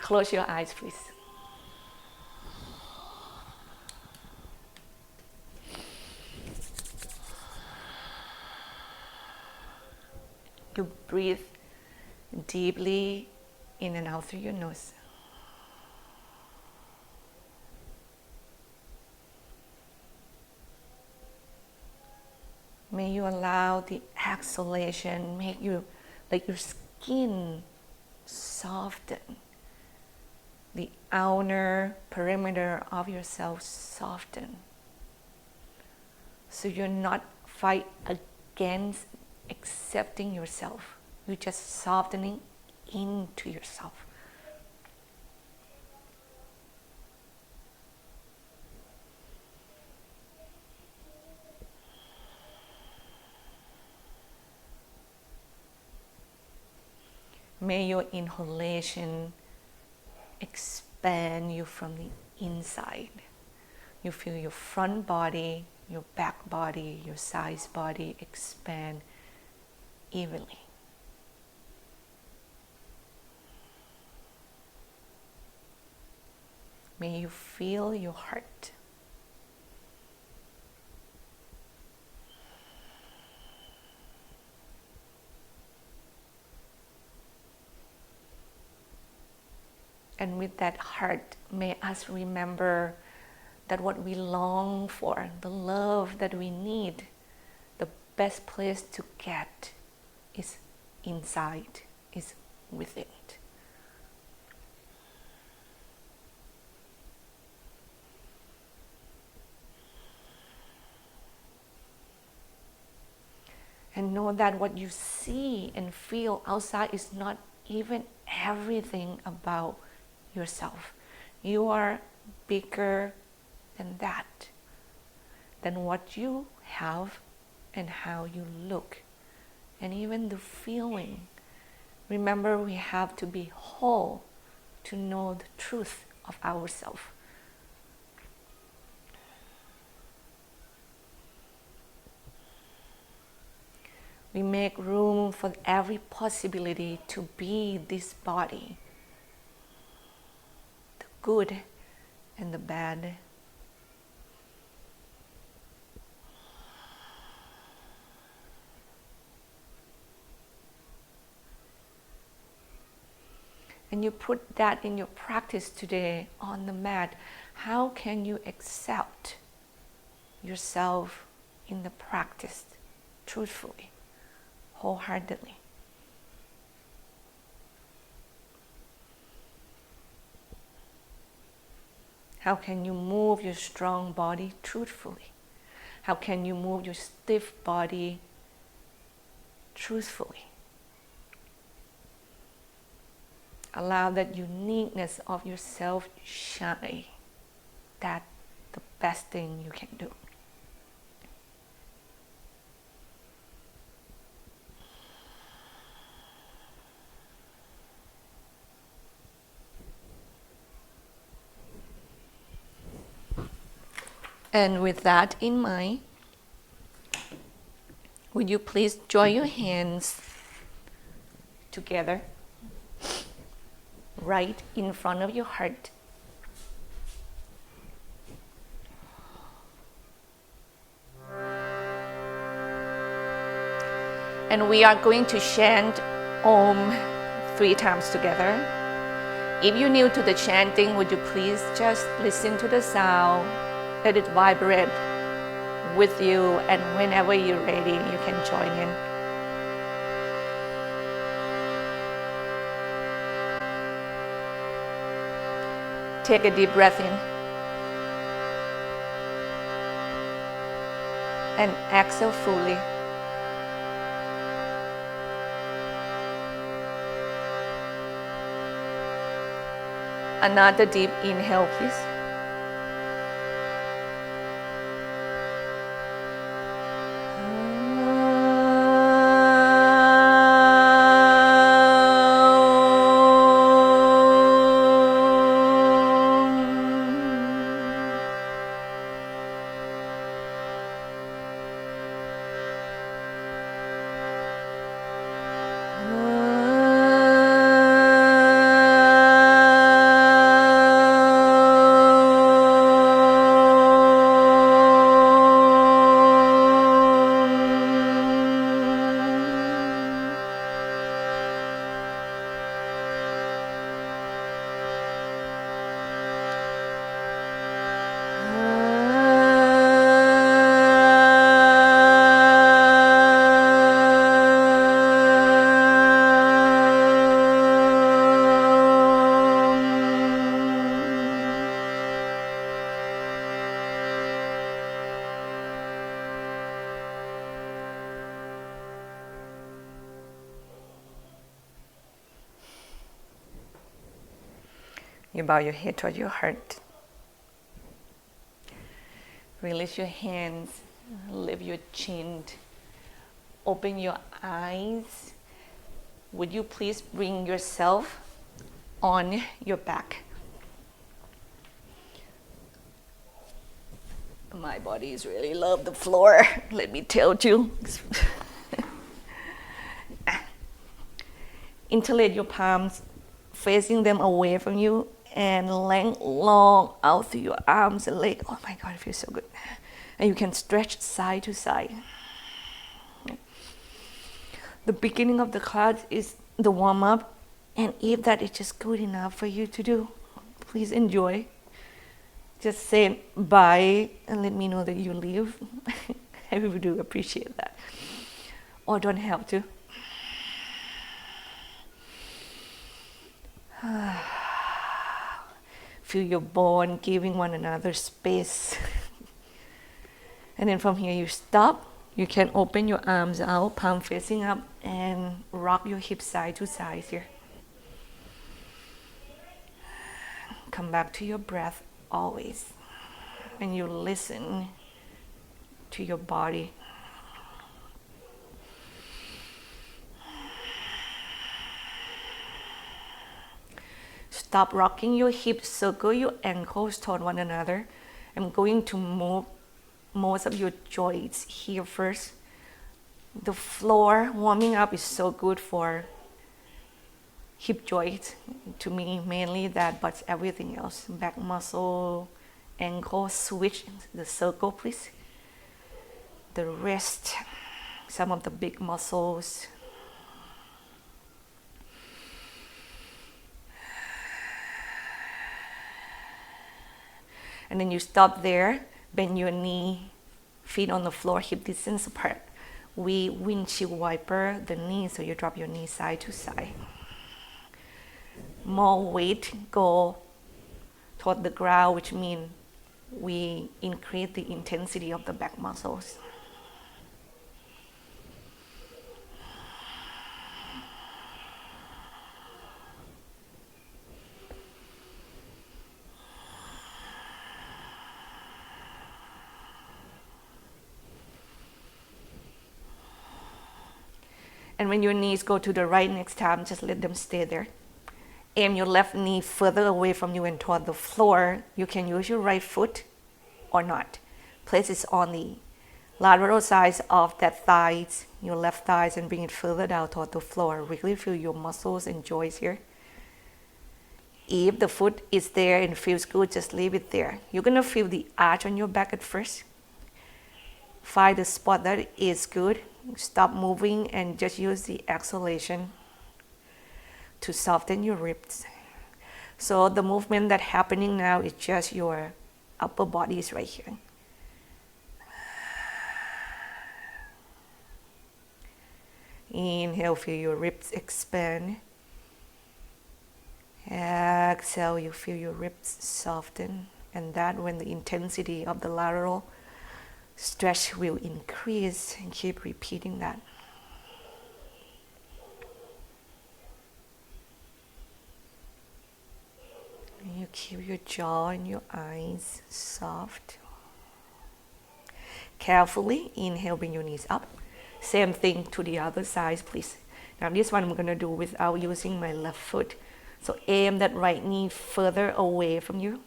Close your eyes, please. You breathe deeply in and out through your nose. May you allow the exhalation make you, like your skin, soften. The outer perimeter of yourself soften. So you're not fight against accepting yourself. You're just softening into yourself. May your inhalation expand you from the inside. You feel your front body, your back body, your sides body expand evenly. May you feel your heart. And with that heart, may us remember that what we long for, the love that we need, the best place to get is inside, is within. And know that what you see and feel outside is not even everything about yourself. You are bigger than that, than what you have and how you look, and even the feeling. Remember, we have to be whole to know the truth of ourselves. We make room for every possibility to be this body, the good and the bad. And you put that in your practice today on the mat. How can you accept yourself in the practice truthfully, wholeheartedly? How can you move your strong body truthfully? How can you move your stiff body truthfully? Allow that uniqueness of yourself shine. That's the best thing you can do. And with that in mind, would you please join your hands together right in front of your heart. And we are going to chant Om 3 times together. If you're new to the chanting, would you please just listen to the sound, let it vibrate with you, and whenever you're ready, you can join in. Take a deep breath in and exhale fully. Another deep inhale, please. You bow your head toward your heart. Release your hands, lift your chin, open your eyes. Would you please bring yourself on your back? My body is really love the floor, let me tell you. Interlace your palms, facing them away from you, and length long out through your arms and legs. Oh my God, it feels so good. And you can stretch side to side. The beginning of the class is the warm-up, and if that is just good enough for you to do, please enjoy. Just say bye and let me know that you leave. I really do appreciate that. Or don't have to. Feel your bone giving one another space. And then from here you stop. You can open your arms out, palm facing up, and rock your hips side to side here. Come back to your breath always. And you listen to your body. Stop rocking your hips, circle your ankles toward one another. I'm going to move most of your joints here first. The floor warming up is so good for hip joints, to me mainly that, but everything else, back muscle, ankle, switch the circle please. The wrist, some of the big muscles. And then you stop there, bend your knee, feet on the floor, hip distance apart. We windshield wiper the knee, so you drop your knee side to side. More weight go toward the ground, which means we increase the intensity of the back muscles. And when your knees go to the right next time, just let them stay there. Aim your left knee further away from you and toward the floor. You can use your right foot or not. Place it on the lateral sides of that thighs, your left thighs, and bring it further down toward the floor. Really feel your muscles and joints here. If the foot is there and feels good, just leave it there. You're gonna feel the arch on your back at first. Find the spot that is good. Stop moving and just use the exhalation to soften your ribs. So the movement that's happening now is just your upper body is right here. Inhale, feel your ribs expand. Exhale, you feel your ribs soften. And that when the intensity of the lateral stretch will increase, and keep repeating that. And you keep your jaw and your eyes soft. Carefully inhale, bring your knees up. Same thing to the other side, please. Now this one I'm going to do without using my left foot. So aim that right knee further away from you.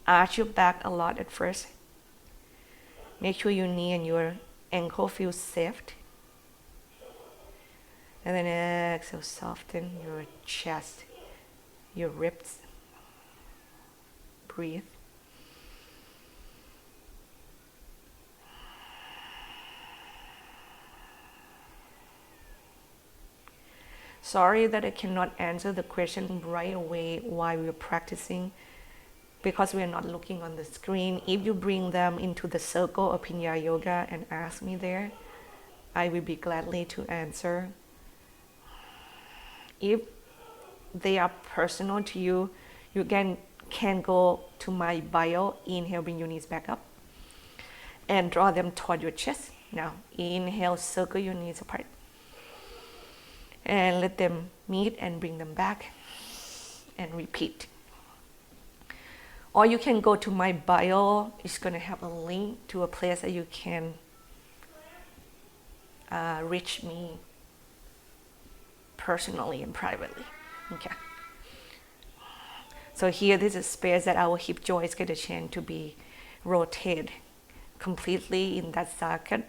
Arch your back a lot at first. Make sure your knee and your ankle feel safe. And then exhale, soften your chest, your ribs. Breathe. Sorry that I cannot answer the question right away while we're practicing, because we are not looking on the screen. If you bring them into the circle of Aphinya Yoga and ask me there, I will be gladly to answer. If they are personal to you, you can go to my bio. Inhale, bring your knees back up and draw them toward your chest. Now inhale, circle your knees apart and let them meet and bring them back. and repeat. Or you can go to my bio. It's going to have a link to a place that you can reach me personally and privately. Okay. So here, this is a space that our hip joints get a chance to be rotated completely in that socket.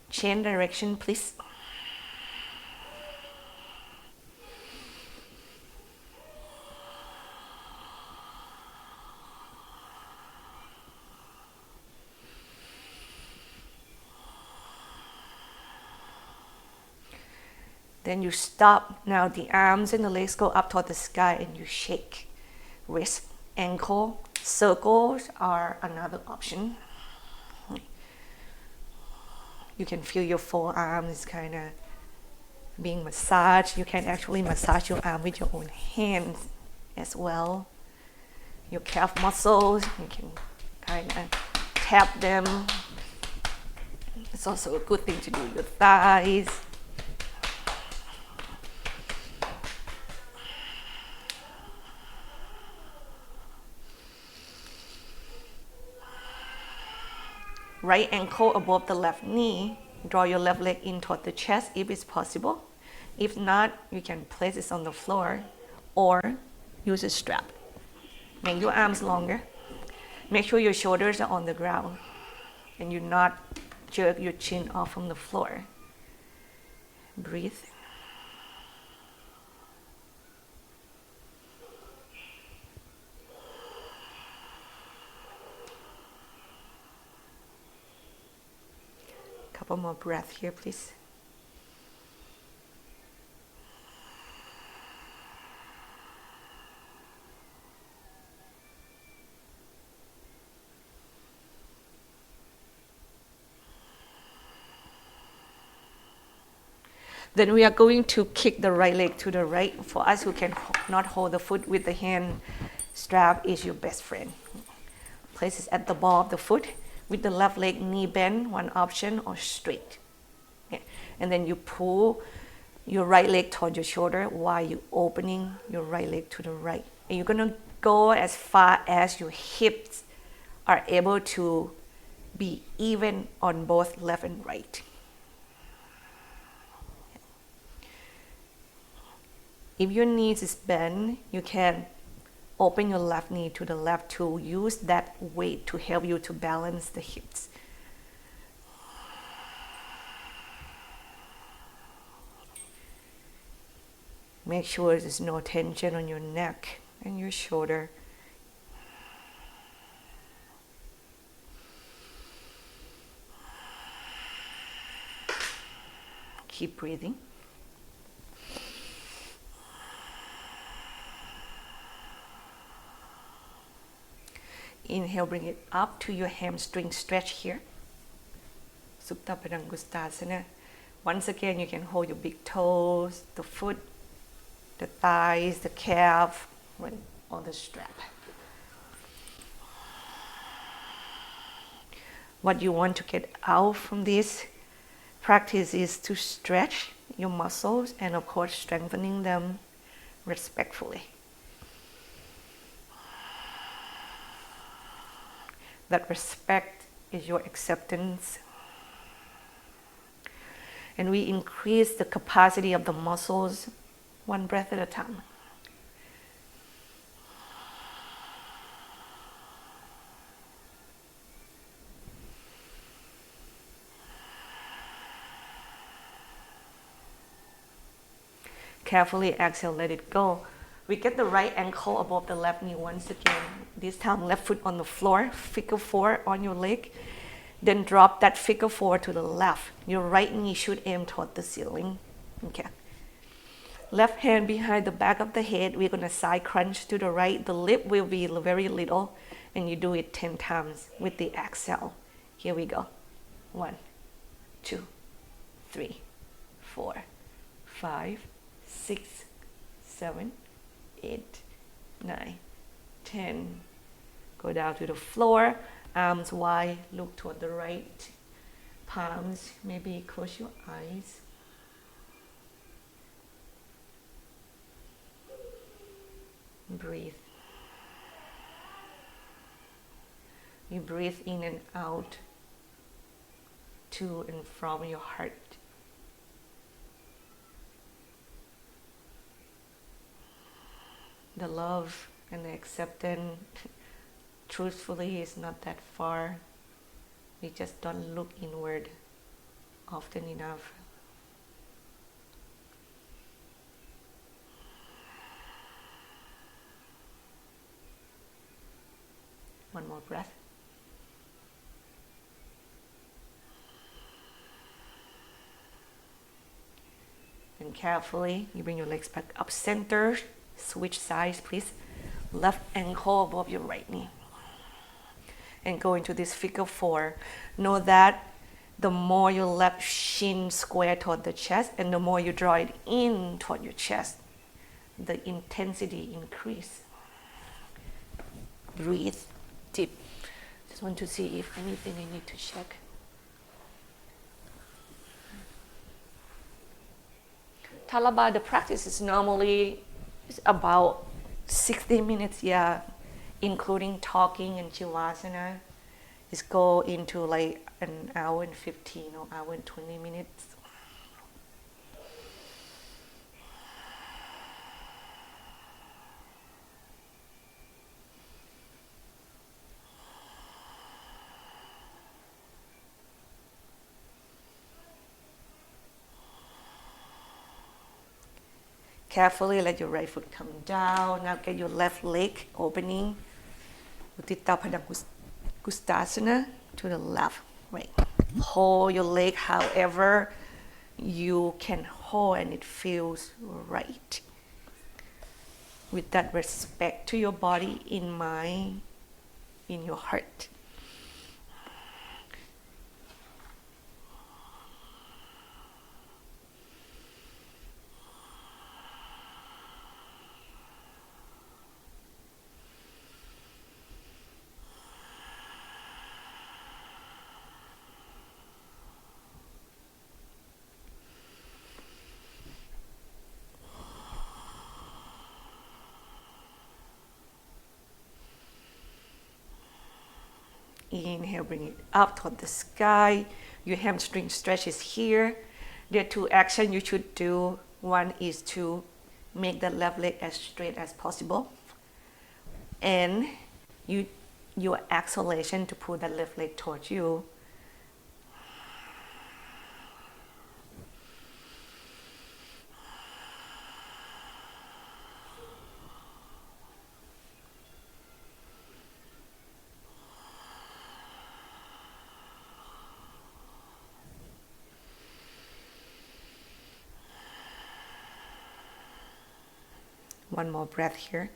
Change direction, please. Then you stop. Now the arms and the legs go up toward the sky and you shake. Wrist, ankle, circles are another option. You can feel your forearms kind of being massaged. You can actually massage your arm with your own hands as well. Your calf muscles, you can kind of tap them. It's also a good thing to do with your thighs. Right ankle above the left knee. Draw your left leg in toward the chest if it's possible. If not, you can place it on the floor or use a strap. Make your arms longer. Make sure your shoulders are on the ground and you not jerk your chin off from the floor. Breathe. Couple more breaths here, please. Then we are going to kick the right leg to the right. For us who can not hold the foot with the hand, strap is your best friend. Place it at the ball of the foot. With the left leg knee bend, one option, or straight. Okay. And then you pull your right leg toward your shoulder while you're opening your right leg to the right. And you're going to go as far as your hips are able to be even on both left and right. If your knees is bent, you can open your left knee to the left to use that weight to help you to balance the hips. Make sure there's no tension on your neck and your shoulder. Keep breathing. Inhale, bring it up to your hamstring stretch here. Supta Padangustasana. Once again, you can hold your big toes, the foot, the thighs, the calf, on the strap. What you want to get out from this practice is to stretch your muscles and, of course, strengthening them respectfully. That respect is your acceptance. And we increase the capacity of the muscles one breath at a time. Carefully exhale, let it go. We get the right ankle above the left knee once again. This time, left foot on the floor, figure four on your leg. Then drop that figure four to the left. Your right knee should aim toward the ceiling. Okay. Left hand behind the back of the head. We're going to side crunch to the right. The lip will be very little, and you do it 10 times with the exhale. Here we go. 1, 2, 3, 4, 5, 6, 7, 8, 9, 10. Go down to the floor, arms wide, look toward the right. Palms, maybe close your eyes. breathe. You breathe in and out to and from your heart. The love and the acceptance, truthfully, is not that far. We just don't look inward often enough. One more breath. And carefully, you bring your legs back up center. Switch sides, please. Left ankle above your right knee. And go into this figure 4. Know that the more your left shin square toward the chest, and the more you draw it in toward your chest, the intensity increase. Breathe deep. Just want to see if anything I need to check. Talaba, the practice is normally about 60 minutes, including talking and Savasana. It's go into like an hour and 15 or hour and 20 minutes. Carefully let your right foot come down. Now get your left leg opening. Utthita Padangusthasana to the left. Right. Hold your leg however you can hold and it feels right. With that respect to your body in mind, in your heart. Inhale, bring it up toward the sky. Your hamstring stretch is here. There are 2 actions you should do. One is to make the left leg as straight as possible. And your exhalation to pull the left leg towards you. One more breath here.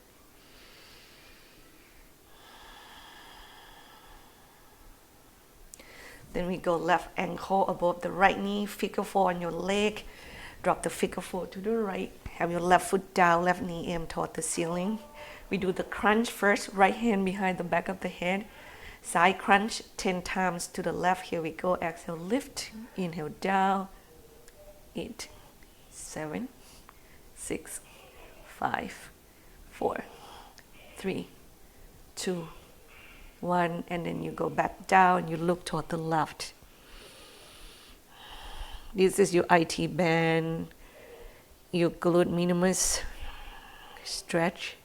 Then we go left ankle above the right knee, figure 4 on your leg. Drop the figure 4 to the right. Have your left foot down, left knee aim toward the ceiling. We do the crunch first, right hand behind the back of the head. Side crunch 10 times to the left. Here we go. Exhale, lift. Inhale, down. 8, 7, 6, 5, 4, 3, 2, 1, and then you go back down, you look toward the left. This is your IT band, your glute minimus stretch.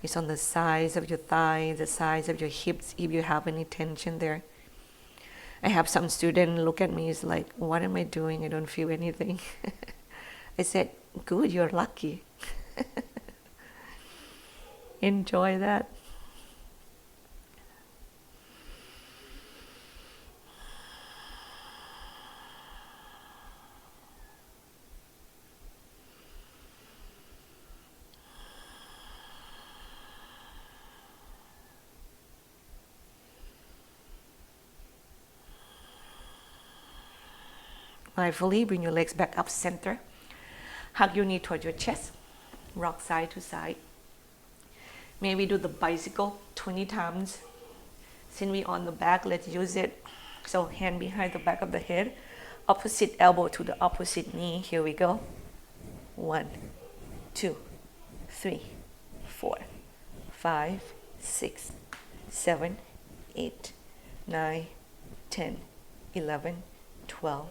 It's on the sides of your thighs, the sides of your hips, if you have any tension there. I have some students look at me, it's like, what am I doing? I don't feel anything. I said, good, you're lucky. Enjoy that. Mindfully, bring your legs back up center. Hug your knee towards your chest. Rock side to side. Maybe do the bicycle 20 times. Since we're on the back, let's use it. So hand behind the back of the head. Opposite elbow to the opposite knee. Here we go. 1, 2, 3, 4, 5, 6, 7, 8, 9, 10, 11, 12,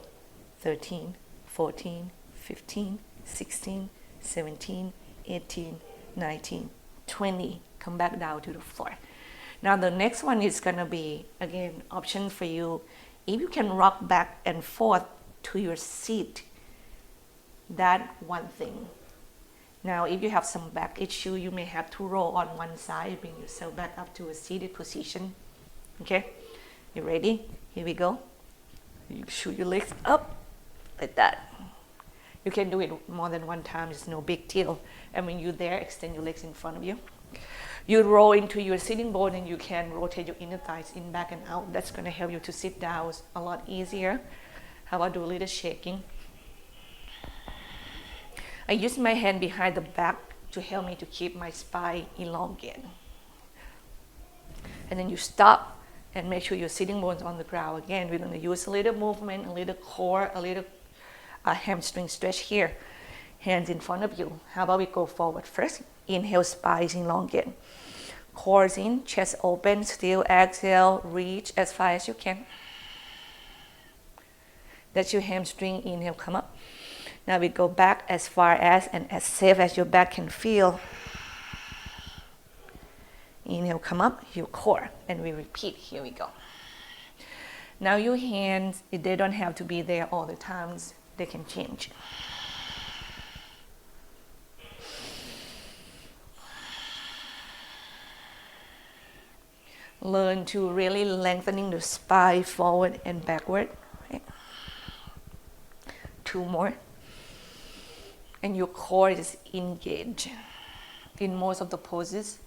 13, 14, 15, 16, 17, 18, 19, 20. Come back down to the floor. Now the next one is going to be, again, option for you. If you can rock back and forth to your seat, that one thing. Now if you have some back issue, you may have to roll on one side, bring yourself back up to a seated position. Okay, you ready? Here we go. You shoot your legs up like that. You can do it more than one time, it's no big deal. And when you're there, extend your legs in front of you. You roll into your sitting bone and you can rotate your inner thighs in, back and out. That's going to help you to sit down a lot easier. How about do a little shaking? I use my hand behind the back to help me to keep my spine elongated. And then you stop and make sure your sitting bone's on the ground. Again, we're going to use a little movement, a little core, a little hamstring stretch here. Hands in front of you. How about we go forward first? Inhale, spine elongate. Core's in, chest open, still exhale, reach as far as you can. That's your hamstring. Inhale, come up. Now we go back as far as and as safe as your back can feel. Inhale, come up, your core, and we repeat. Here we go. Now your hands, they don't have to be there all the times. They can change. Learn to really lengthening the spine forward and backward. Right? 2 more. And your core is engaged in most of the poses.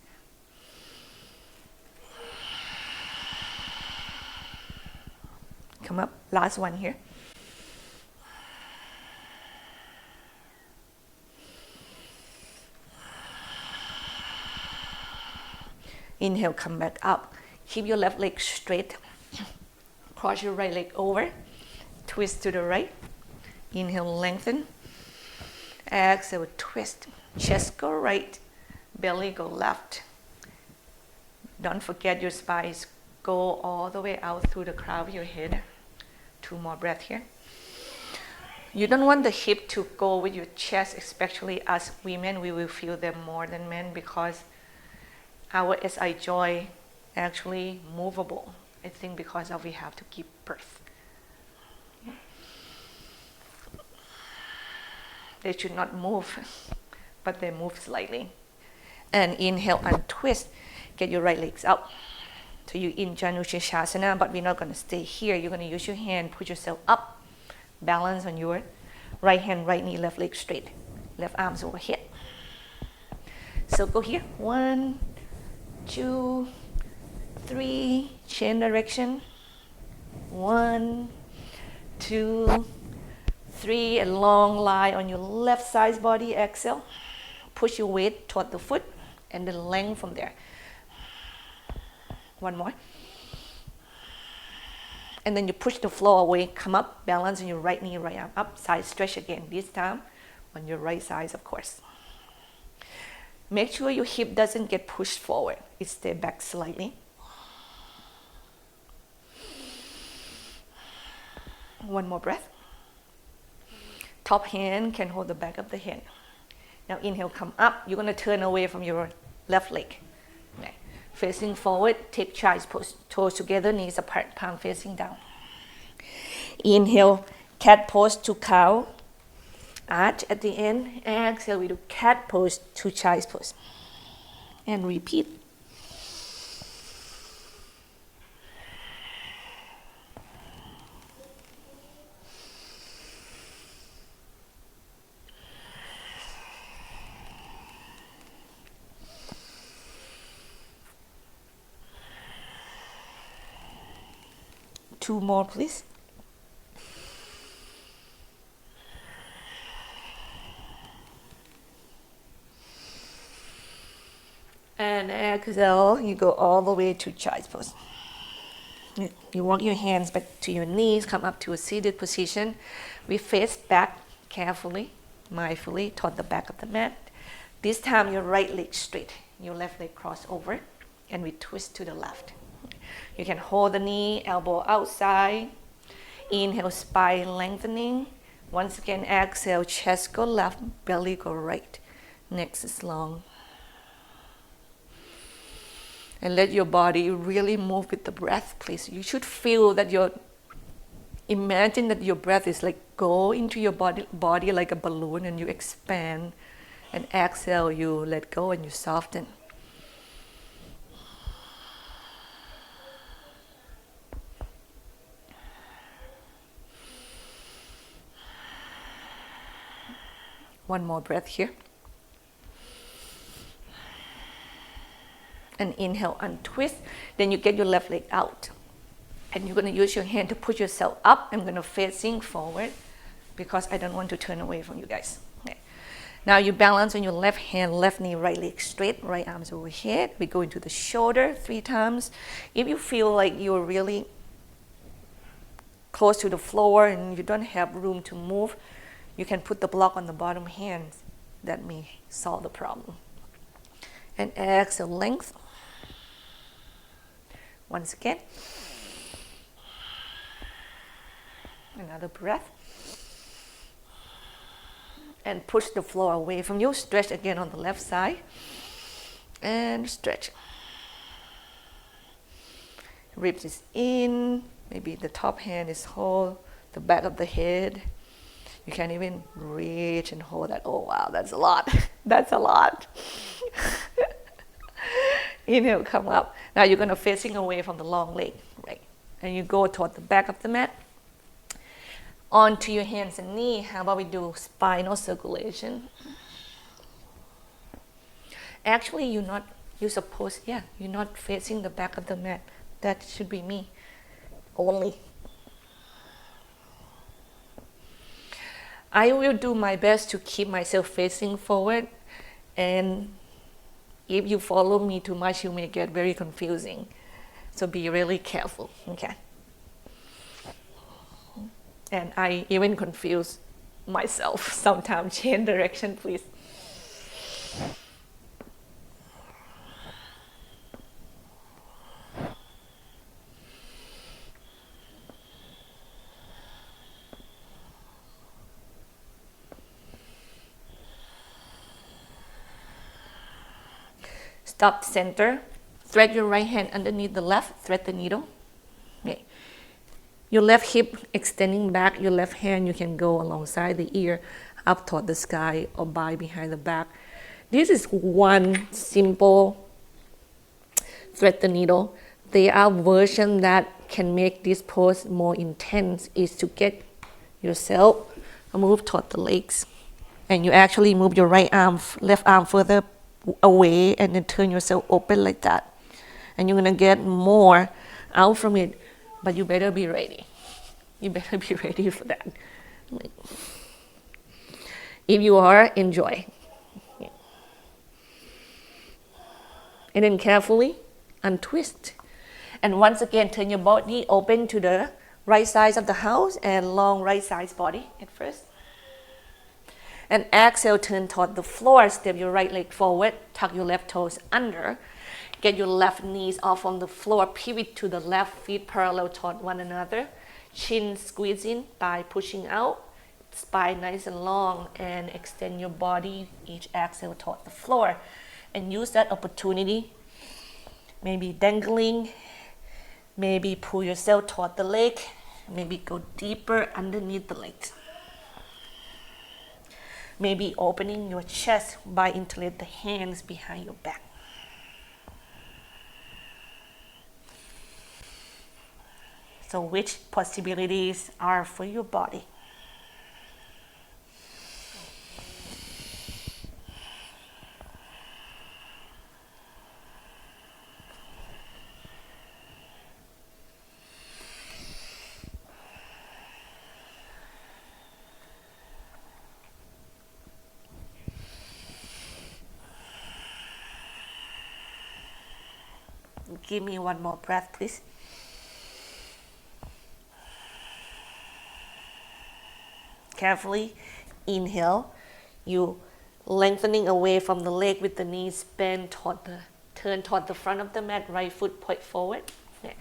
Come up, last one here. Inhale, come back up. Keep your left leg straight. Cross your right leg over. Twist to the right. Inhale, lengthen. Exhale, twist. Chest go right. Belly go left. Don't forget your spine go all the way out through the crown of your head. 2 more breaths here. You don't want the hip to go with your chest, especially as women. We will feel them more than men because our SI joint actually movable. I think because of we have to give birth. They should not move, but they move slightly. And inhale and twist. Get your right legs up. So you're in Janushirshasana, but we're not going to stay here. You're going to use your hand, put yourself up, balance on your right hand, right knee, left leg straight, left arms overhead. So go here. 1, 2, 3. Change direction. 1, 2, 3. A long line on your left side body. Exhale. Push your weight toward the foot and then length from there. 1 more. And then you push the floor away, come up, balance on your right knee, right arm up, side stretch again, this time on your right side, of course. Make sure your hip doesn't get pushed forward. It stays back slightly. 1 more breath. Top hand can hold the back of the head. Now inhale, come up. You're going to turn away from your left leg. Okay. Facing forward, take child's pose. Toes together, knees apart, palm facing down. Inhale, cat pose to cow. Arch at the end. Exhale, we do cat pose to child's pose. And repeat. Two more, please. And exhale, you go all the way to child's pose. You walk your hands back to your knees, come up to a seated position. We face back carefully, mindfully, toward the back of the mat. This time, your right leg straight. your left leg cross over, and we twist to the left. You can hold the knee, elbow outside. Inhale, spine lengthening. Once again, exhale, chest go left, belly go right. Neck is long. And let your body really move with the breath, please. You should feel that imagine that your breath is like go into your body like a balloon, and you expand. And exhale, you let go and you soften. One more breath here. And inhale, untwist. Then you get your left leg out. And you're going to use your hand to push yourself up. I'm going to facing forward because I don't want to turn away from you guys. Okay. Now you balance on your left hand, left knee, right leg straight, right arms overhead. We go into the shoulder 3 times. If you feel like you're really close to the floor and you don't have room to move, you can put the block on the bottom hand. That may solve the problem. And exhale, length. Once again. Another breath. And push the floor away from you. Stretch again on the left side. And stretch. Ribs is in. Maybe the top hand is hold the back of the head. You can even reach and hold that. Oh wow, that's a lot. That's a lot. Inhale, come up. Now you're going to facing away from the long leg, right? And you go toward the back of the mat. Onto your hands and knees. How about we do spinal circulation? Actually, you're not facing the back of the mat. That should be me only. I will do my best to keep myself facing forward, and if you follow me too much, you may get very confusing. So be really careful, okay? And I even confuse myself sometimes. Change direction, please. Stop center. Thread your right hand underneath the left. Thread the needle. Okay. Your left hip extending back. Your left hand, you can go alongside the ear, up toward the sky, or by behind the back. This is one simple thread the needle. There are versions that can make this pose more intense. Is to get yourself move toward the legs, and you actually move your left arm further away, and then turn yourself open like that, and you're gonna get more out from it. But you better be ready. You better be ready for that. If you are, enjoy. And then carefully untwist. And once again, turn your body open to the right side of the house and long right side body at first. And exhale, turn toward the floor. Step your right leg forward. Tuck your left toes under. Get your left knees off on the floor. Pivot to the left, feet parallel toward one another. Chin squeeze in by pushing out. Spine nice and long, and extend your body. Each exhale toward the floor. And use that opportunity. Maybe dangling. Maybe pull yourself toward the leg. Maybe go deeper underneath the legs. Maybe opening your chest by interlace the hands behind your back. So which possibilities are for your body? Give me one more breath, please. Carefully inhale. You Lengthening away from the leg with the knees bent turn toward the front of the mat, right foot point forward. Yeah.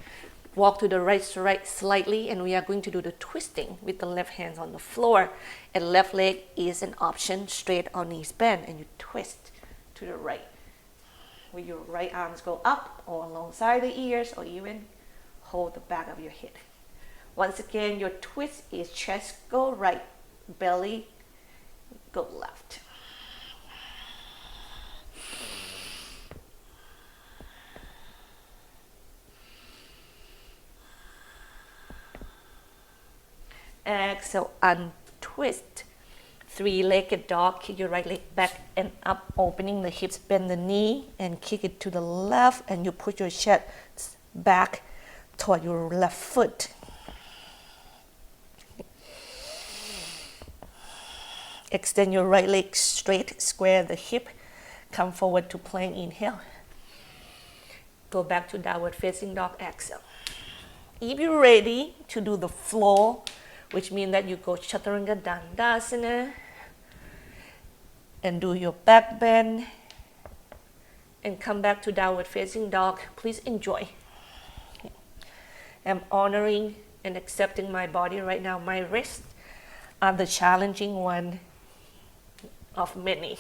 Walk to the right slightly, and we are going to do the twisting with the left hands on the floor. And left leg is an option, straight or knees bent, and you twist to the right. With your right arms go up or alongside the ears, or even hold the back of your head. Once again, your twist is chest go right, belly go left. Exhale, untwist. Three-legged dog, kick your right leg back and up, opening the hips, bend the knee and kick it to the left, and you put your chest back toward your left foot. Extend your right leg straight, square the hip, come forward to plank, inhale. Go back to downward facing dog, exhale. If you're ready to do the floor, which means that you go Chaturanga and do your back bend and come back to downward facing dog. Please enjoy. I'm honoring and accepting my body right now. My wrists are the challenging one of many.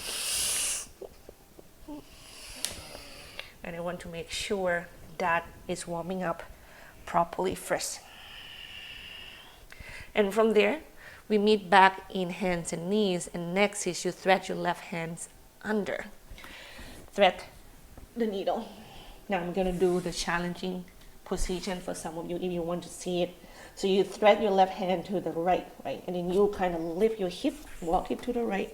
And I want to make sure that is warming up properly first. And from there, we meet back in hands and knees. And next is you thread your left hands under. Thread the needle. Now I'm going to do the challenging position for some of you if you want to see it. So you thread your left hand to the right? And then you kind of lift your hip, walk it to the right.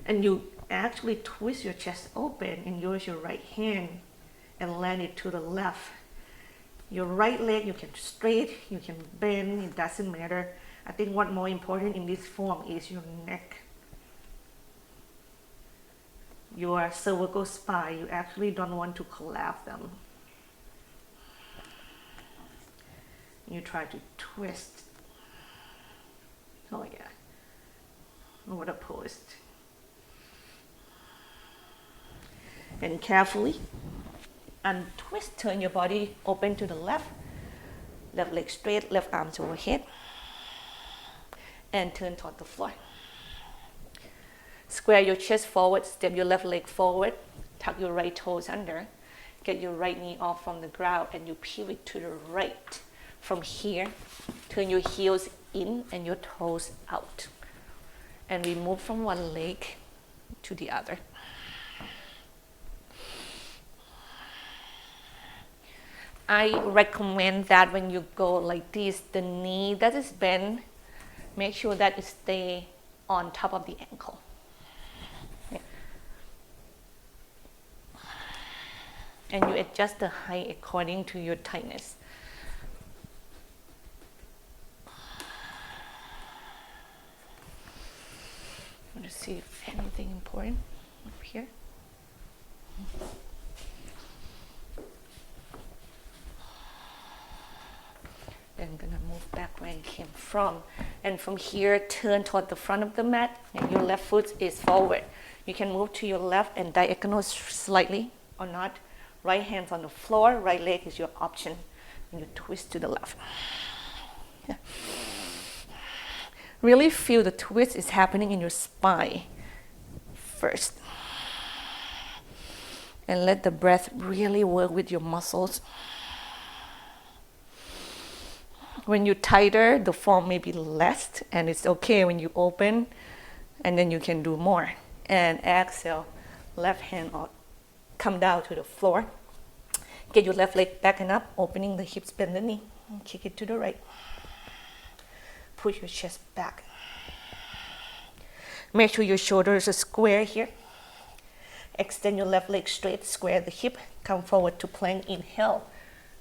And you actually twist your chest open and use your right hand and land it to the left. Your right leg, you can straight, you can bend, it doesn't matter. I think what more important in this form is your neck. Your cervical spine, you actually don't want to collapse them. You try to twist. Oh yeah, what a pose. And carefully untwist, turn your body open to the left. Left leg straight, left arms overhead. And turn toward the floor. Square your chest forward, step your left leg forward, tuck your right toes under, get your right knee off from the ground, and you pivot to the right. From here, turn your heels in and your toes out. And we move from one leg to the other. I recommend that when you go like this, the knee that is bent, make sure that it stays on top of the ankle. Yeah. And you adjust the height according to your tightness. I want to see if anything important up here. Then I'm gonna move back where I came from. And from here, turn toward the front of the mat, and your left foot is forward. You can move to your left and diagonal slightly or not. Right hand's on the floor, right leg is your option. And you twist to the left. Yeah. Really feel the twist is happening in your spine first. And let the breath really work with your muscles. When you're tighter, the form may be less, and it's okay when you open, and then you can do more. And exhale, left hand out, come down to the floor. Get your left leg back and up, opening the hips, bend the knee, and kick it to the right. Push your chest back. Make sure your shoulders are square here. Extend your left leg straight, square the hip, come forward to plank, inhale.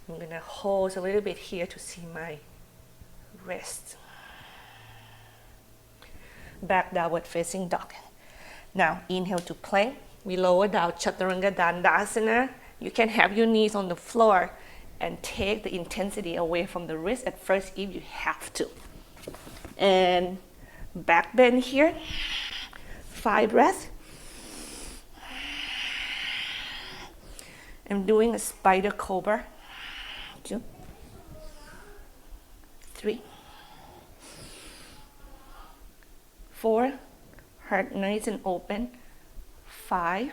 I'm gonna hold a little bit here to see my wrist. Back downward facing dog. Now inhale to plank. We lower down Chaturanga Dandasana. You can have your knees on the floor and take the intensity away from the wrist at first if you have to. And back bend here. 5 breaths. I'm doing a spider cobra. 2, 3, 4, heart nice and open. 5,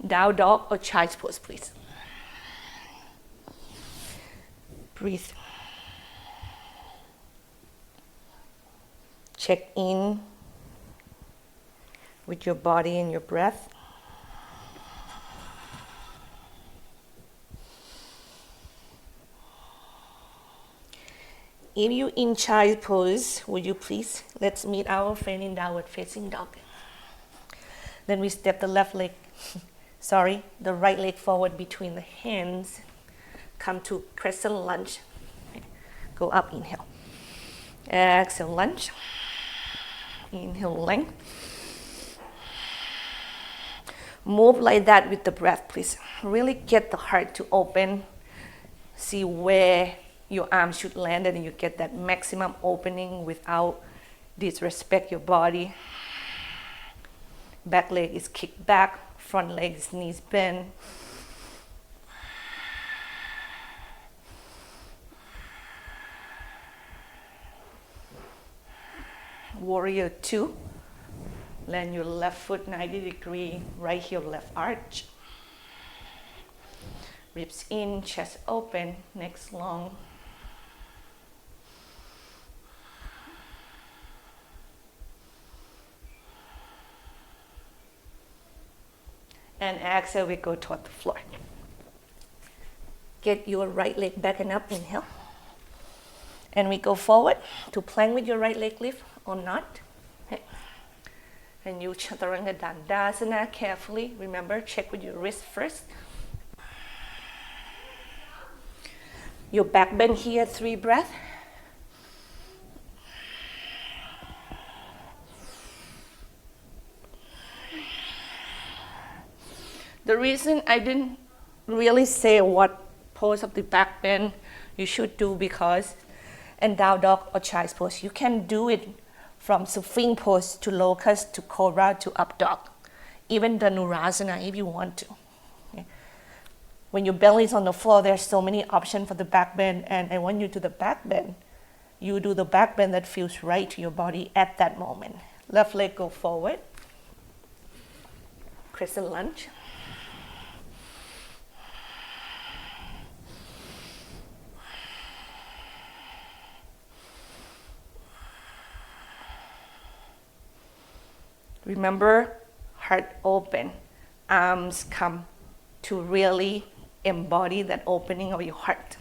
down dog or child's pose, please. Breathe. Check in with your body and your breath. If you in child pose, would you please, let's meet our friend in downward facing dog. Then we step the the right leg forward between the hands. Come to crescent lunge. Go up, inhale. Exhale, lunge. Inhale, length. Move like that with the breath, please. Really get the heart to open. See where your arms should land, and you get that maximum opening without disrespect your body. Back leg is kicked back, front leg is knees bent. Warrior 2. Land your left foot 90 degree, right heel, left arch. Ribs in, chest open, neck long. And exhale, we go toward the floor. Get your right leg back and up, inhale. And we go forward to plank with your right leg lift or not. And you Chaturanga Dandasana carefully. Remember, check with your wrist first. Your back bend here, 3 breaths. The reason I didn't really say what pose of the back bend you should do, because in down dog or child's pose, you can do it from supine pose to locust to cobra to up dog, even the Dhanurasana if you want to. Okay. When your belly is on the floor, there's so many options for the back bend, and I want you to the back bend. You do the back bend that feels right to your body at that moment. Left leg go forward. Crescent lunge. Remember, heart open, arms come to really embody that opening of your heart.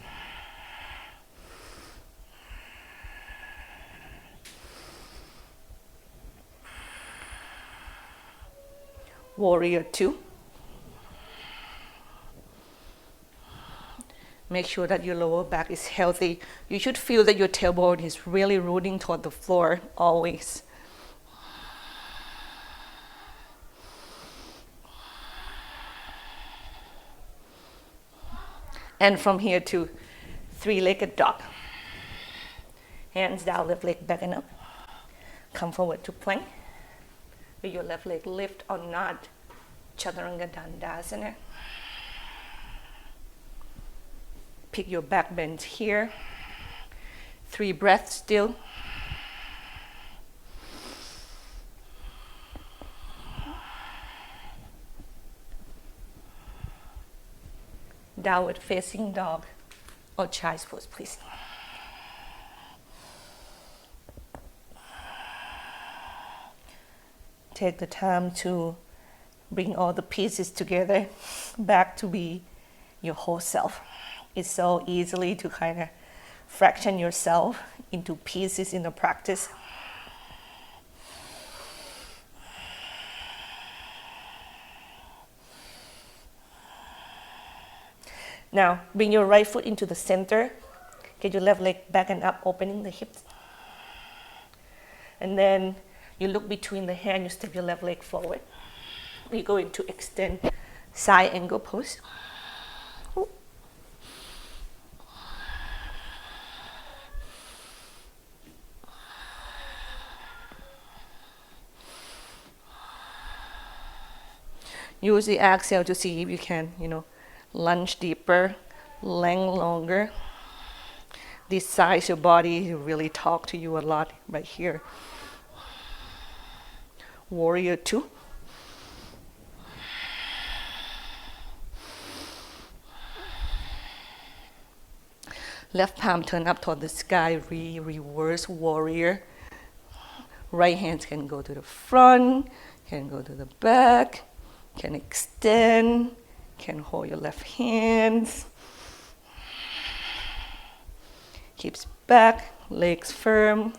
Warrior 2. Make sure that your lower back is healthy. You should feel that your tailbone is really rooting toward the floor always. And from here to 3-legged dog. Hands down, left leg back and up. Come forward to plank. With your left leg lift or not. Chaturanga Dandasana. Pick your back bend here. 3 breaths still. Downward facing dog or child's pose, please. Take the time to bring all the pieces together back to be your whole self. It's so easily to kind of fraction yourself into pieces in the practice. Now, bring your right foot into the center. Get your left leg back and up, opening the hips. And then you look between the hands, you step your left leg forward. We're going to extend side angle pose. Use the exhale to see if you can, lunge deeper, length longer. This size your body really talk to you a lot right here. Warrior 2. Left palm turn up toward the sky, reverse warrior. Right hands can go to the front, can go to the back, can extend, can hold your left hands. Keeps back, legs firm,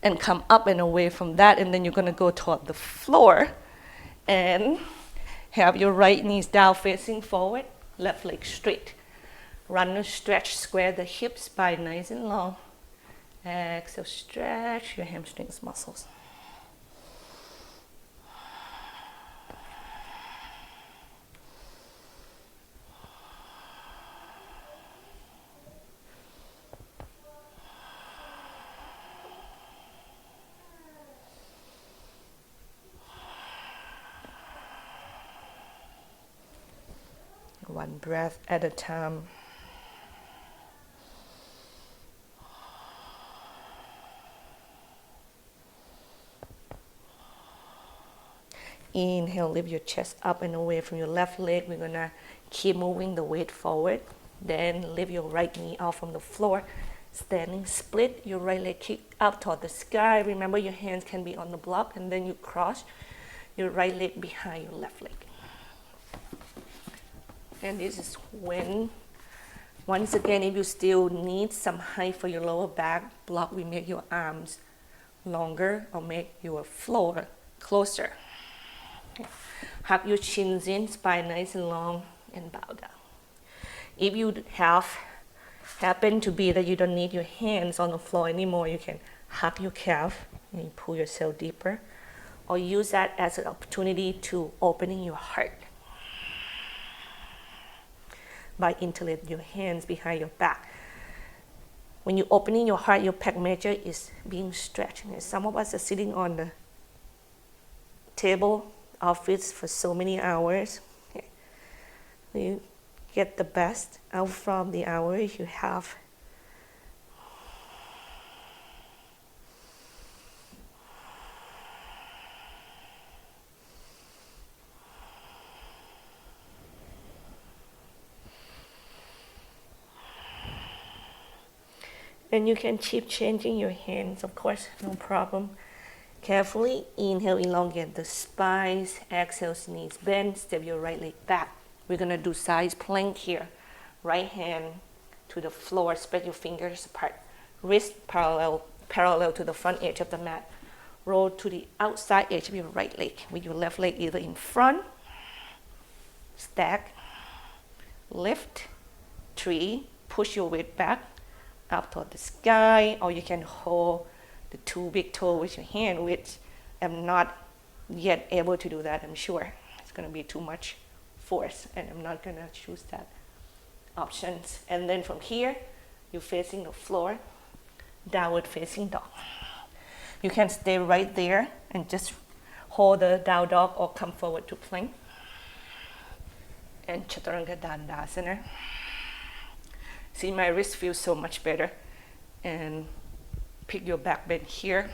and come up and away from that, and then you're gonna go toward the floor and have your right knees down facing forward, left leg straight. Run or stretch, square the hips, spine nice and long. Exhale, stretch your hamstrings muscles. One breath at a time. Inhale, lift your chest up and away from your left leg. We're gonna keep moving the weight forward. Then lift your right knee out from the floor. Standing split, your right leg kick up toward the sky. Remember your hands can be on the block, and then you cross your right leg behind your left leg. And this is when, once again, if you still need some height for your lower back block, we make your arms longer or make your floor closer. Hug your chins in, spine nice and long, and bow down. If you happen to be that you don't need your hands on the floor anymore, you can hug your calf and you pull yourself deeper, or use that as an opportunity to opening your heart by interlace your hands behind your back. When you're opening your heart, your pec major is being stretched. And some of us are sitting on the table office for so many hours. You get the best out from the hours you have. And you can keep changing your hands, of course, no problem. Carefully inhale, elongate the spines. Exhale, knees bend. Step your right leg back. We're gonna do side plank here. Right hand to the floor. Spread your fingers apart. Wrist parallel to the front edge of the mat. Roll to the outside edge of your right leg with your left leg either in front. Stack. Lift. 3. Push your weight back up toward the sky, or you can hold the 2 big toes with your hand, which I'm not yet able to do that, I'm sure. It's gonna be too much force, and I'm not gonna choose that options. And then from here, you're facing the floor, downward facing dog. You can stay right there and just hold the down dog or come forward to plank. And Chaturanga Dandasana. See, my wrist feels so much better. And pick your back bend here.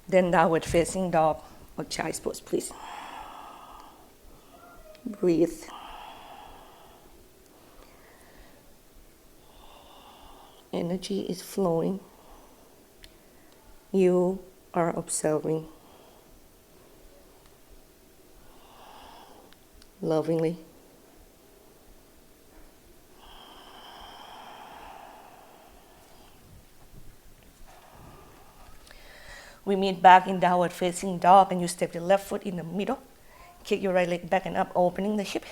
Then downward facing dog or child's pose, please. Breathe. Energy is flowing. You are observing. Lovingly. We meet back in downward facing dog, and you step your left foot in the middle. Kick your right leg back and up, opening the hip.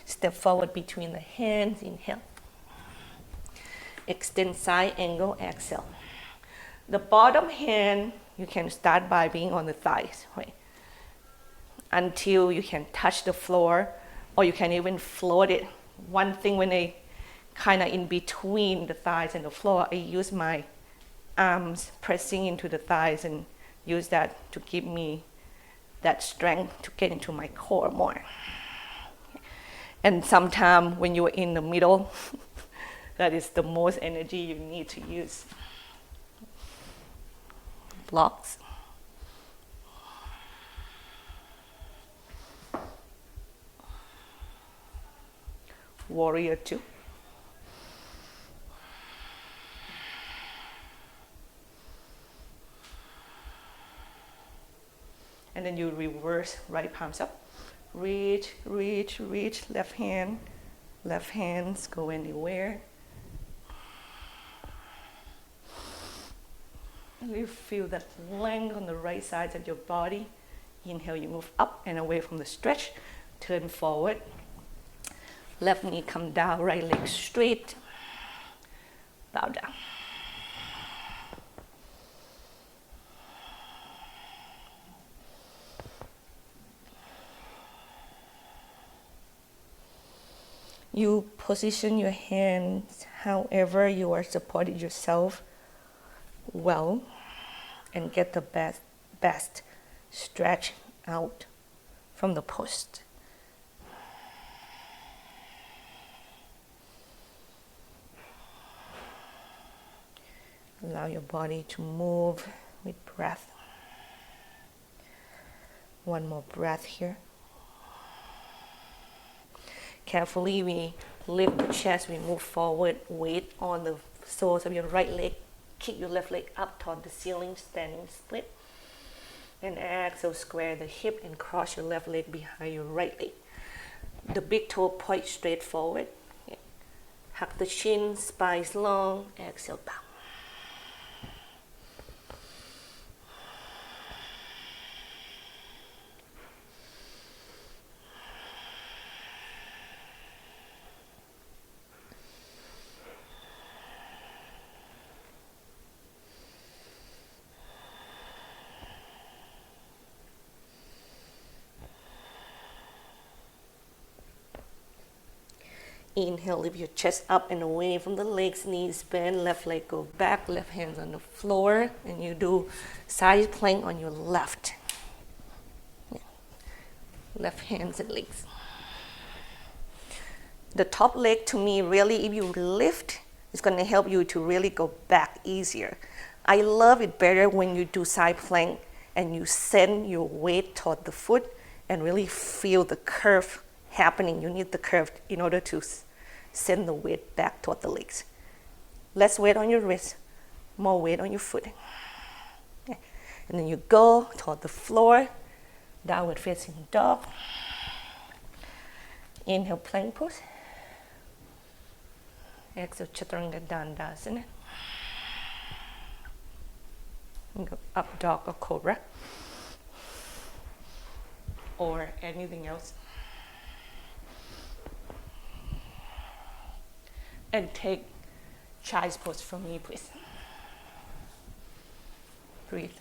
Step forward between the hands, inhale. Extend side angle, exhale. The bottom hand, you can start by being on the thighs, right? Until you can touch the floor, or you can even float it. One thing when I kind of in between the thighs and the floor, I use my arms pressing into the thighs and use that to give me that strength to get into my core more. And sometimes when you're in the middle, that is the most energy you need to use. Blocks. Warrior 2. And then you reverse, right palms up. Reach, reach, reach, left hand. Left hands go anywhere. And you feel that length on the right side of your body. Inhale, you move up and away from the stretch. Turn forward. Left knee come down, right leg straight. Bow down. You position your hands however you are supporting yourself well and get the best stretch out from the post. Allow your body to move with breath. One more breath here. Carefully, we lift the chest, we move forward, weight on the soles of your right leg. Kick your left leg up toward the ceiling, standing split. And exhale, square the hip and cross your left leg behind your right leg. The big toe point straight forward. Hug the chin, spine long, exhale, bow. Inhale, lift your chest up and away from the legs, knees bend, left leg go back, left hands on the floor, and you do side plank on your left. Left hands and legs. The top leg, to me, really, if you lift, it's going to help you to really go back easier. I love it better when you do side plank and you send your weight toward the foot and really feel the curve happening. You need the curve in order to send the weight back toward the legs. Less weight on your wrist, more weight on your foot. Okay. And then you go toward the floor, downward facing dog. Inhale, plank pose. Exhale, Chaturanga Dandasana. And go up dog or cobra. Or anything else. And take child's pose from me, please. Breathe.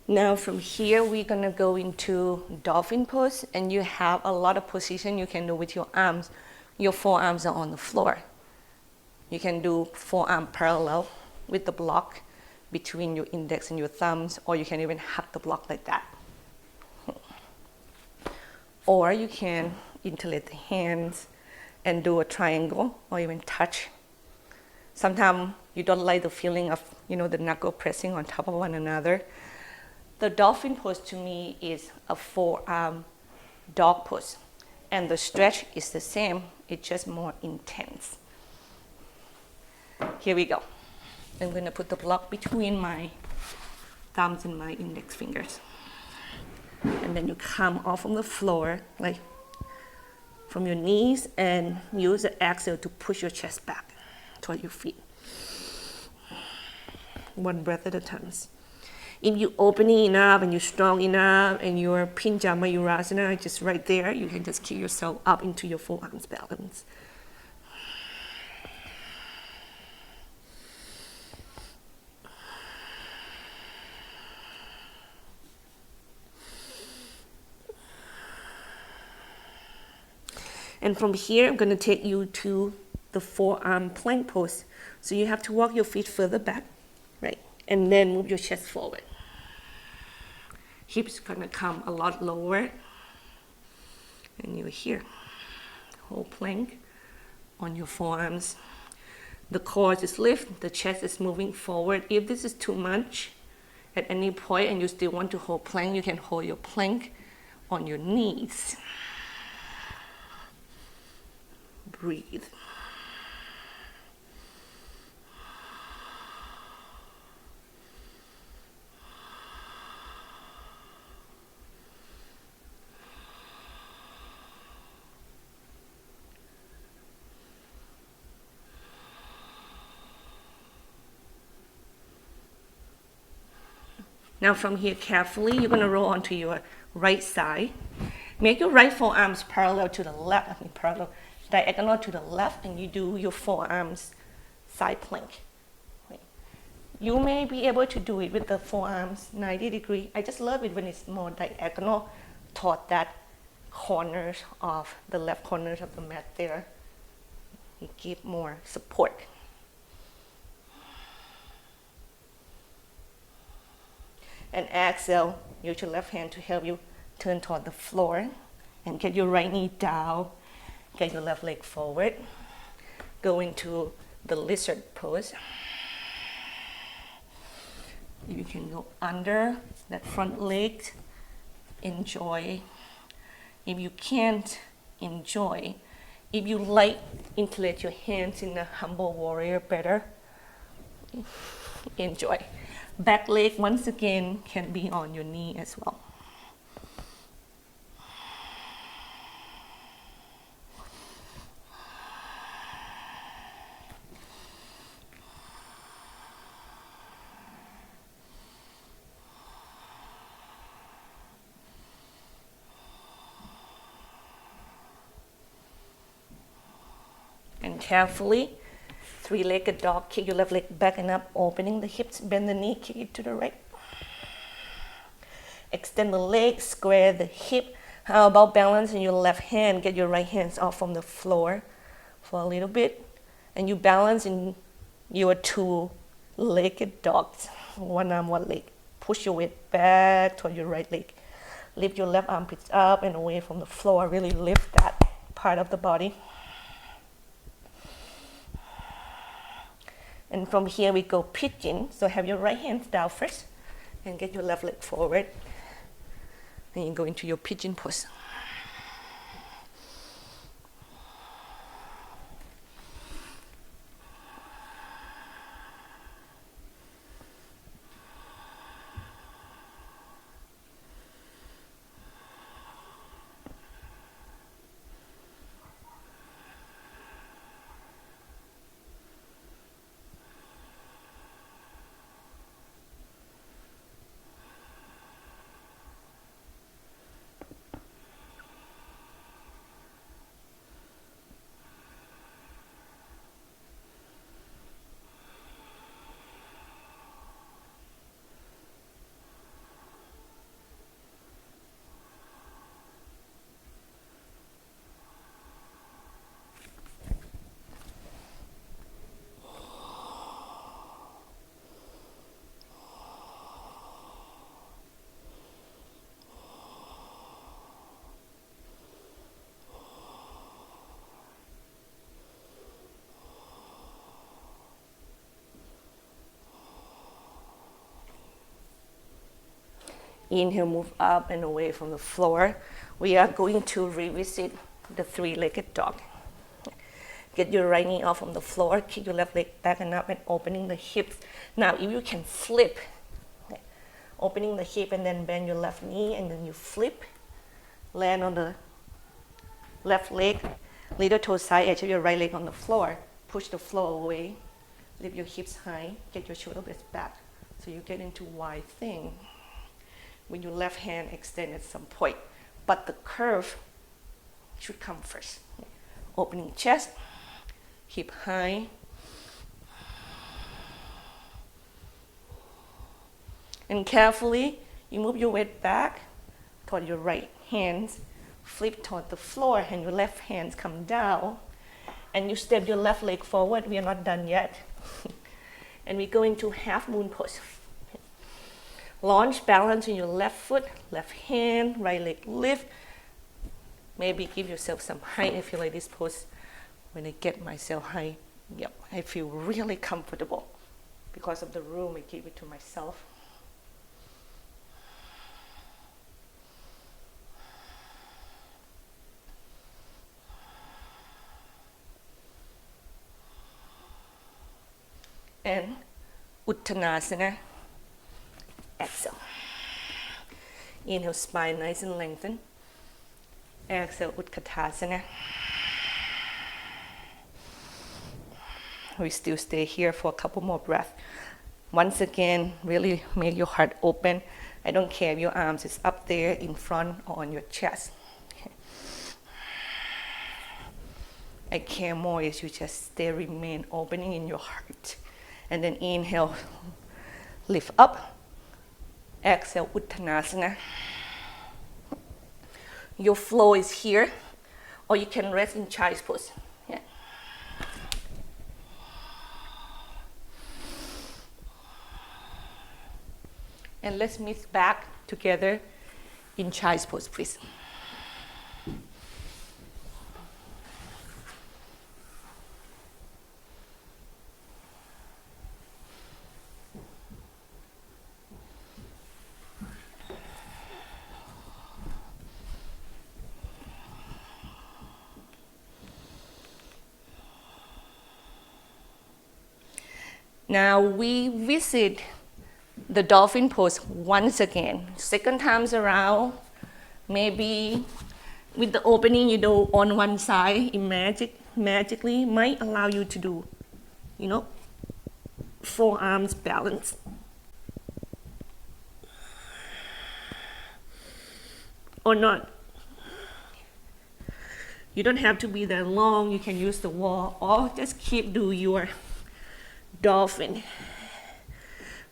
Now from here, we're gonna go into dolphin pose, and you have a lot of position you can do with your arms. Your forearms are on the floor. You can do forearm parallel with the block between your index and your thumbs, or you can even hug the block like that. Or you can interlace the hands and do a triangle, or even touch. Sometimes you don't like the feeling of, the knuckle pressing on top of one another. The dolphin pose to me is a forearm dog pose, and the stretch is the same, it's just more intense. Here we go. I'm going to put the block between my thumbs and my index fingers. And then you come off from the floor, like from your knees, and use the exhale to push your chest back toward your feet. One breath at a time. If you're opening enough and you're strong enough and your Pinja Mayurasana just right there, you can just kick yourself up into your forearms balance. And from here, I'm going to take you to the forearm plank pose. So you have to walk your feet further back, right? And then move your chest forward. Hips going to come a lot lower. And you're here. Whole plank on your forearms. The core is lifted, the chest is moving forward. If this is too much at any point and you still want to hold plank, you can hold your plank on your knees. Breathe. Now from here, carefully, you're going to roll onto your right side. Make your right forearms parallel to the left, diagonal to the left, and you do your forearms side plank. You may be able to do it with the forearms 90 degrees. I just love it when it's more diagonal toward that corners of the left corners of the mat there. You give more support. And exhale, use your left hand to help you turn toward the floor and get your right knee down, get your left leg forward. Go into the lizard pose. You can go under that front leg, enjoy. If you can't, enjoy. If you like, interlace your hands in a humble warrior better. Enjoy. Back leg, once again, can be on your knee as well. And carefully, three-legged dog, kick your left leg back and up, opening the hips, bend the knee, kick it to the right. Extend the leg, square the hip. How about balancing your left hand? Get your right hands off from the floor for a little bit. And you balance in your two-legged dogs. One arm, one leg. Push your weight back toward your right leg. Lift your left armpits up and away from the floor. Really lift that part of the body. And from here we go pigeon. So have your right hands down first and get your left leg forward. And you go into your pigeon pose. Inhale, move up and away from the floor. We are going to revisit the three-legged dog. Get your right knee off from the floor, kick your left leg back and up and opening the hips. Now, if you can flip, opening the hip and then bend your left knee and then you flip, land on the left leg, little toe side edge of your right leg on the floor. Push the floor away, lift your hips high, get your shoulder blades back. So you get into wide thing when your left hand extend at some point. But the curve should come first. Opening chest, hip high. And carefully, you move your weight back toward your right hands, flip toward the floor, and your left hands come down. And you step your left leg forward. We are not done yet. And we go into half moon pose. Launch, balance in your left foot, left hand, right leg lift. Maybe give yourself some height. I feel like this pose, when I get myself high, yep, I feel really comfortable. Because of the room, I keep it to myself. And Uttanasana, exhale. Inhale, spine nice and lengthened. Exhale, Utkatasana. We still stay here for a couple more breaths. Once again, really make your heart open. I don't care if your arms is up there in front or on your chest. I care more is you just stay, remain opening in your heart. And then inhale, lift up. Exhale, Uttanasana. Your flow is here, or you can rest in child's pose. Yeah. And let's meet back together in child's pose, please. Now we visit the dolphin pose once again. Second time around, maybe with the opening you do on one side, magically might allow you to do, forearms balance. Or not. You don't have to be that long, you can use the wall, or just keep do your dolphin.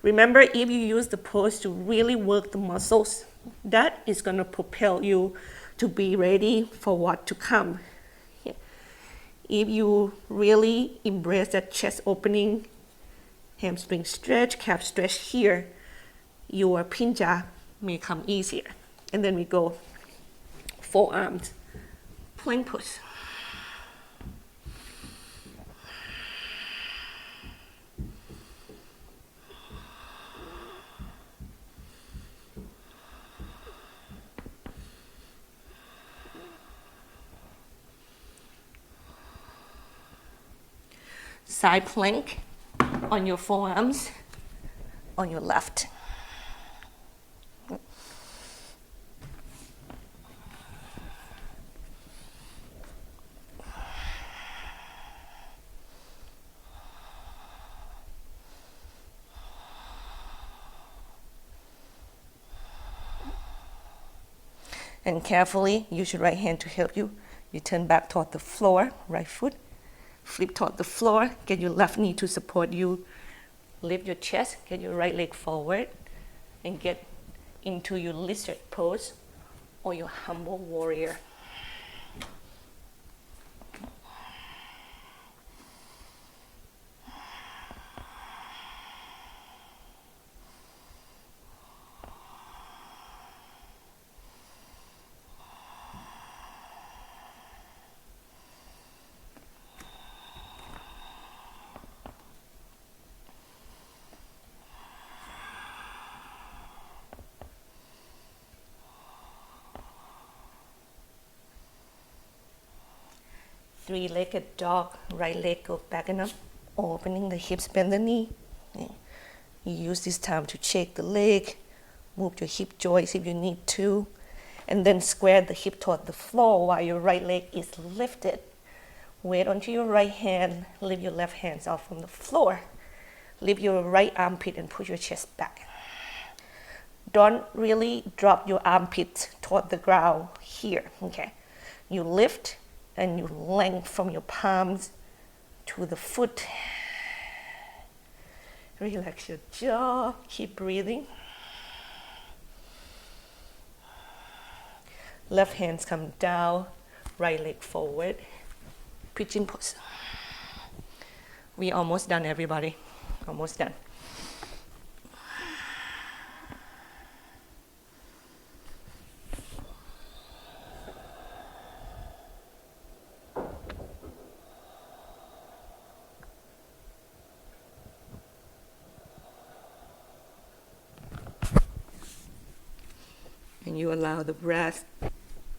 Remember, if you use the pose to really work the muscles, that is going to propel you to be ready for what to come. Yeah. If you really embrace that chest opening, hamstring stretch, calf stretch here, your pinja may come easier. And then we go forearms, plank pose. Side plank on your forearms, on your left. And carefully, use your right hand to help you. You turn back toward the floor, right foot. Flip toward the floor, get your left knee to support you. Lift your chest, get your right leg forward, and get into your lizard pose or your humble warrior. Three-legged dog, right leg go back and up, opening the hips, bend the knee. You use this time to shake the leg, move your hip joints if you need to, and then square the hip toward the floor while your right leg is lifted. Weight onto your right hand, lift your left hands off from the floor. Lift your right armpit and push your chest back. Don't really drop your armpit toward the ground here, okay? You lift and you lengthen from your palms to the foot. Relax your jaw, keep breathing. Left hands come down, right leg forward. Pigeon pose. We almost done, everybody. Almost done. And you allow the breath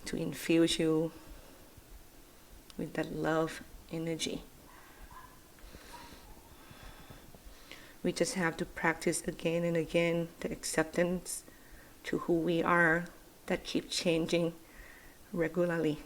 to infuse you with that love energy. We just have to practice again and again the acceptance to who we are that keeps changing regularly.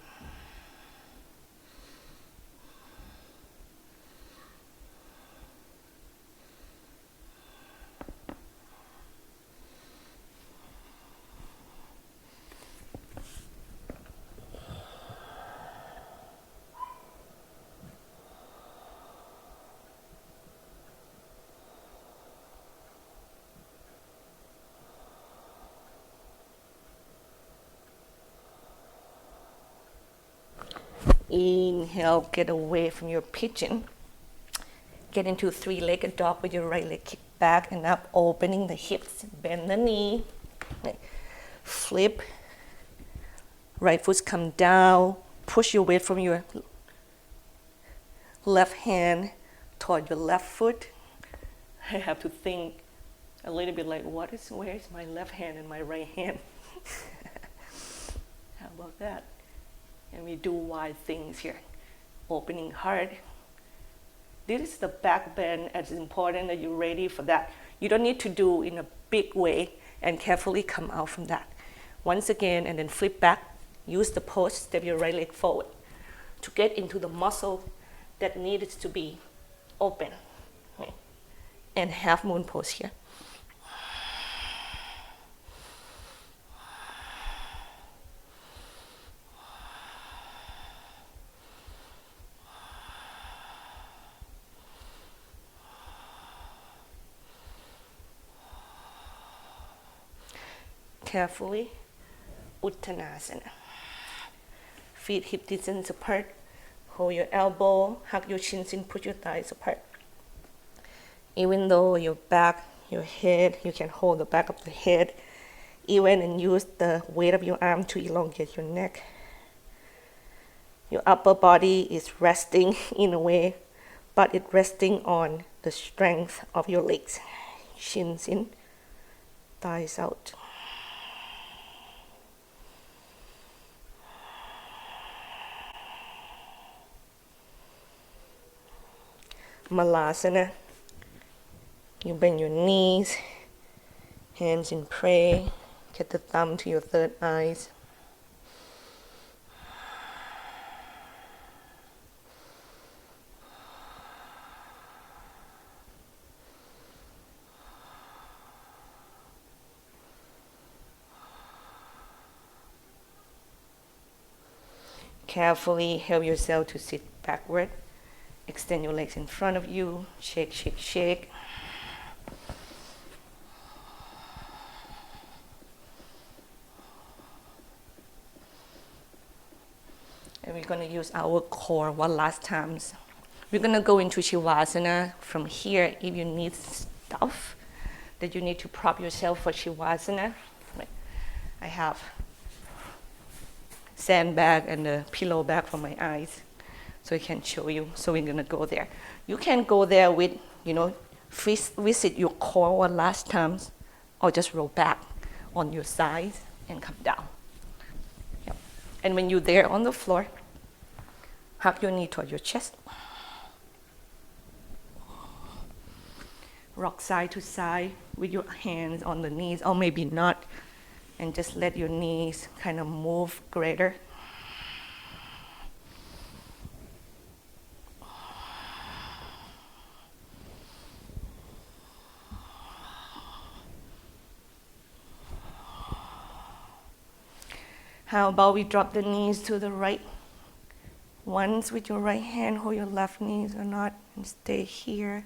Inhale, get away from your pigeon. Get into three-legged dog with your right leg kicked back and up, opening the hips. Bend the knee. Flip. Right foot come down. Push your weight from your left hand toward your left foot. I have to think a little bit like, where is my left hand and my right hand? How about that? And we do wide things here. Opening heart. This is the back bend. It's important that you're ready for that. You don't need to do in a big way, and carefully come out from that. Once again, and then flip back. Use the pose, step your right leg forward to get into the muscle that needs to be open. Okay. And half moon pose here. Carefully, Uttanasana. Feet hip distance apart. Hold your elbow, hug your shins in, put your thighs apart. Even though your back, your head, you can hold the back of the head, even and use the weight of your arm to elongate your neck. Your upper body is resting in a way, but it's resting on the strength of your legs. Shins in, thighs out. Malasana. You bend your knees, hands in prayer, get the thumb to your third eyes. Carefully help yourself to sit backward. Extend your legs in front of you. Shake, shake, shake. And we're going to use our core one last time. We're going to go into Shavasana from here. If you need stuff that you need to prop yourself for Shavasana, I have sandbag and a pillow bag for my eyes, so I can show you. So we're gonna go there. You can go there with, visit your core one last time, or just roll back on your sides and come down. Yep. And when you're there on the floor, hug your knee toward your chest. Rock side to side with your hands on the knees, or maybe not, and just let your knees kind of move greater. How about we drop the knees to the right? Once with your right hand, hold your left knees or not, and stay here.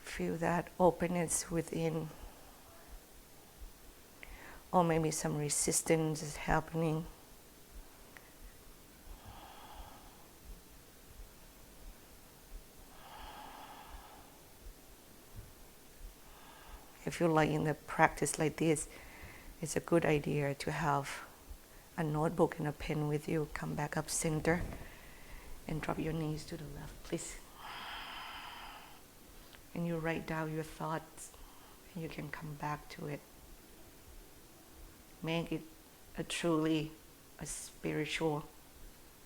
Feel that openness within, or maybe some resistance is happening. I feel like in a practice like this, it's a good idea to have a notebook and a pen with you. Come back up center and drop your knees to the left, please. And you write down your thoughts, and you can come back to it. Make it truly a spiritual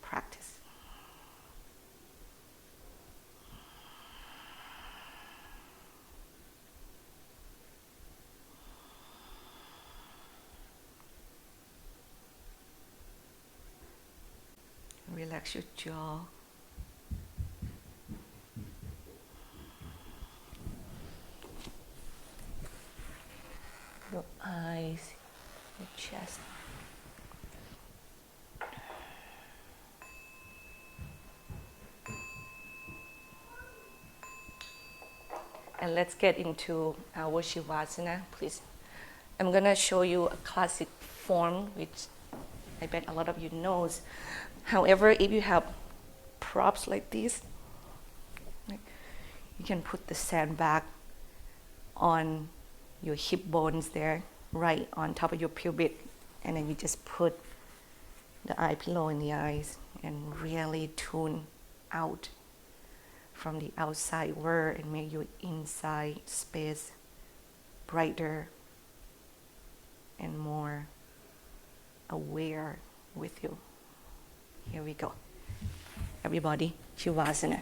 practice. Relax your jaw. Your eyes, your chest. And let's get into our Savasana, please. I'm gonna show you a classic form, which I bet a lot of you knows. However, if you have props like this, you can put the sandbag on your hip bones there, right on top of your pubic, and then you just put the eye pillow in the eyes and really tune out from the outside world and make your inside space brighter and more aware with you. Here we go. Everybody, Savasana.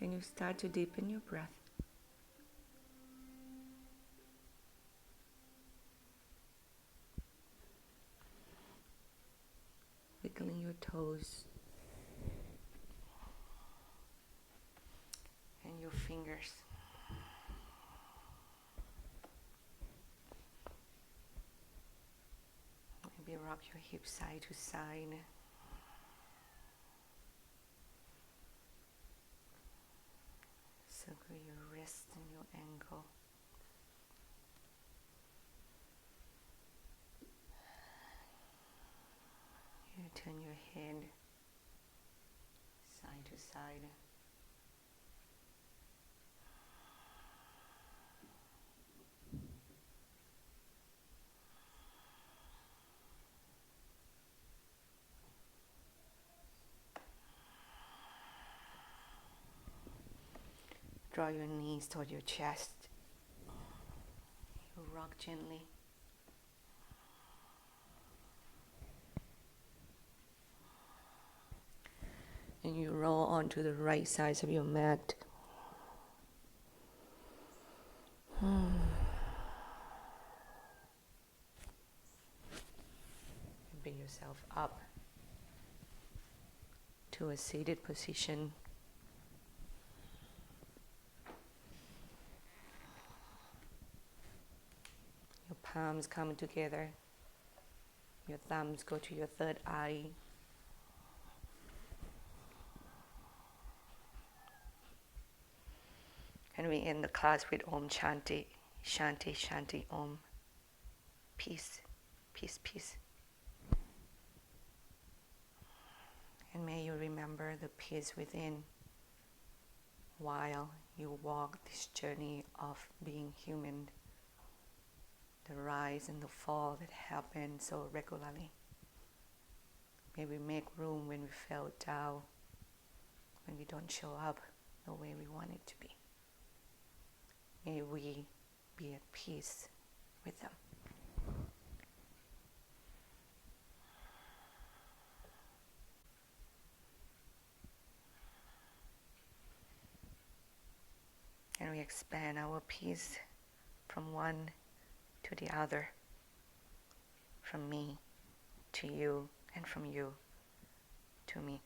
And you start to deepen your breath. Wiggling your toes and your fingers. Maybe rock your hips side to side. Circle your wrist and your ankle. You turn your head side to side. Draw your knees toward your chest. You rock gently. And you roll onto the right side of your mat. Bring yourself up to a seated position. Your palms come together. Your thumbs go to your third eye. And we end the class with Om Shanti, Shanti, Shanti, Om. Peace, peace, peace. And may you remember the peace within while you walk this journey of being human, the rise and the fall that happen so regularly. May we make room when we fell down, when we don't show up the way we want it to be. May we be at peace with them. And we expand our peace from one to the other, from me to you, and from you to me.